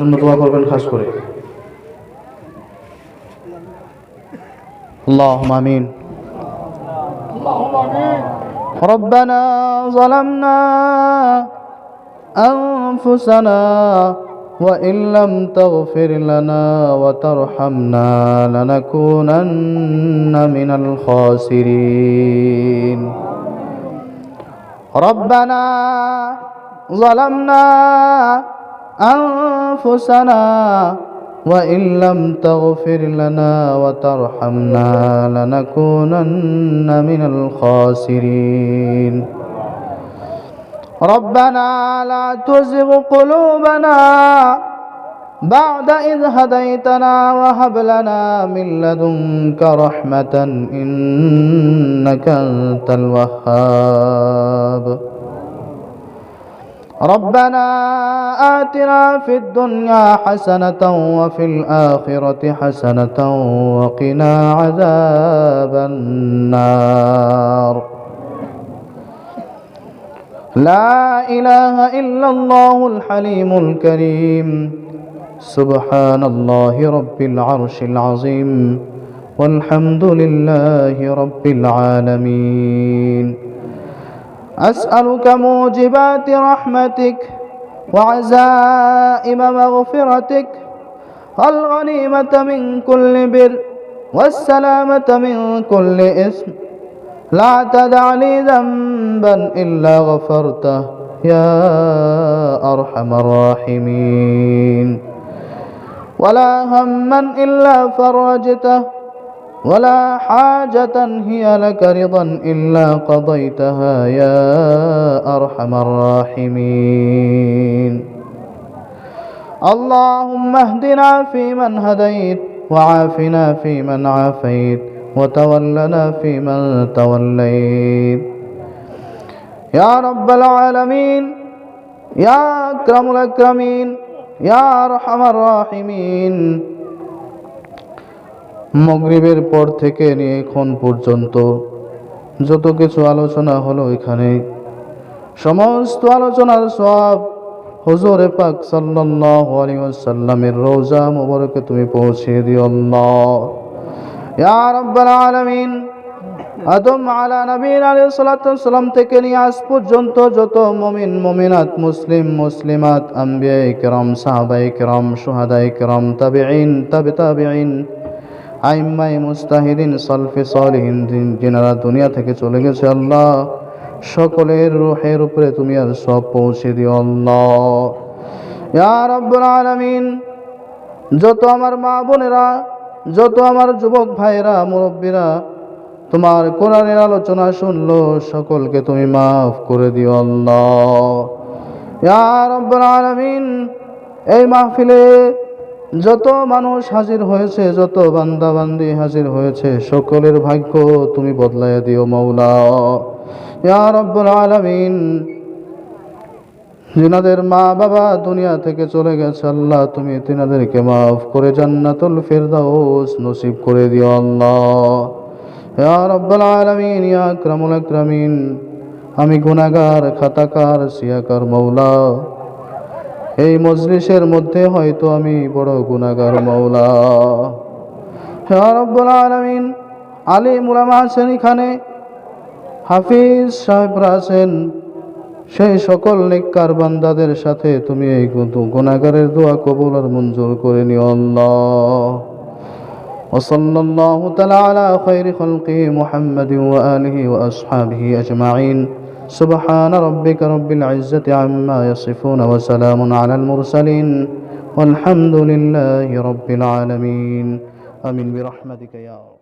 জন্য দোয়া করবেন খাস করে। আল্লাহুম্মা আমিন। ربنا ظلمنا أنفسنا وإن لم تغفر لنا وترحمنا لنكونن من الخاسرين. ربنا ظلمنا أنفسنا وإن لم تغفر لنا وترحمنا لنكونن من الخاسرين. ربنا لا تزغ قلوبنا بعد إذ هديتنا وهب لنا من لدنك رحمة إنك أنت الوهاب. ربنا آتنا في الدنيا حسنة وفي الآخرة حسنة وقنا عذاب النار. لا إله إلا الله الحليم الكريم سبحان الله رب العرش العظيم والحمد لله رب العالمين. أسألك موجبات رحمتك وعزائم مغفرتك والغنيمة من كل بر والسلامة من كل إثم. لا تدع لي ذنبا إلا غفرته يا أرحم الراحمين ولا هما إلا فرجته ولا حاجة هي لك رضا إلا قضيتها يا أرحم الراحمين. اللهم اهدنا فيمن هديت وعافنا فيمن عافيت وتولنا فيمن توليت يا رب العالمين يا أكرم الأكرمين يا أرحم الراحمين. মাগরিবের পর থেকে নিয়ে এখন পর্যন্ত যত কিছু আলোচনা হলো এখানে সমস্ত আলোচনার সওয়াব হুজুর পাক সাল্লাল্লাহু আলাইহি ওয়াসাল্লামের রওজা মুবারকে তুমি পৌঁছে দিও আল্লাহ ইয়া রাব্বাল আলামিন। আদম আলা নবীনা আলাইহিস সালাতু ওয়াস সালাম থেকে নিয়ে আজ পর্যন্ত যত মুমিন মুমিনাত মুসলিম মুসলিমাত আম্বিয়ায়ে কিরাম সাহাবায়ে কিরাম শুহাদায়ে কিরাম তাবিঈন তাবিঈন আইম্মায়ে মুস্তাহিদিন সালফে সালিহিন যিনারা দুনিয়া থেকে চলে গেছে আল্লাহ সকলের রূহের উপরে তুমি আর সব পৌঁছে দিও আল্লাহ ইয়া রাব্বুল আলামিন। যত আমার মা বোনেরা যত আমার যুবক ভাইরা মুরব্বীরা তোমার কোরআনের আলোচনা শুনলো সকলকে তুমি মাফ করে দিও আল্লাহ ইয়া রাব্বুল আলামিন। এই মাহফিলে যত মানুষ হাজির হয়েছে যত বান্দা বান্দি হাজির হয়েছে সকলের ভাগ্য তুমি বদলাইয়া দিও মাওলা ইয়া রাব্বুল আলামিন। যিনাদের মা বাবা দুনিয়া থেকে চলে গেছে আল্লাহ তুমি তিনাদেরকে মাফ করে জান্নাতুল ফিরদাউস নসিব করে দিও আল্লাহ ইয়া রাব্বুল আলামিন ইয়া আকরামুল আকরামিন। আমি গুনাহগার খাতাকার সিয়াকার মাওলা এই মজলিসের মধ্যে হয়তো আমি বড় গুনাহগার মাওলা ইয়া রাব্বুল আলামিন। আলিম উলামা আছেন এখানে হাফিজ সাহেবরা আছেন সেই সকল নেককার বান্দাদের সাথে তুমি এই গুনাহগারের দোয়া কবুল আর মঞ্জুর করে নিও আল্লাহ। ওয়া সাল্লাল্লাহু তাআলা আলা খায়রি খালকি মুহাম্মাদিন ওয়া আলিহি ওয়া আসহাবিহি আজমাইন। سبحان ربك رب العزة عما يصفون وسلام على المرسلين والحمد لله رب العالمين آمين برحمتك يا رب.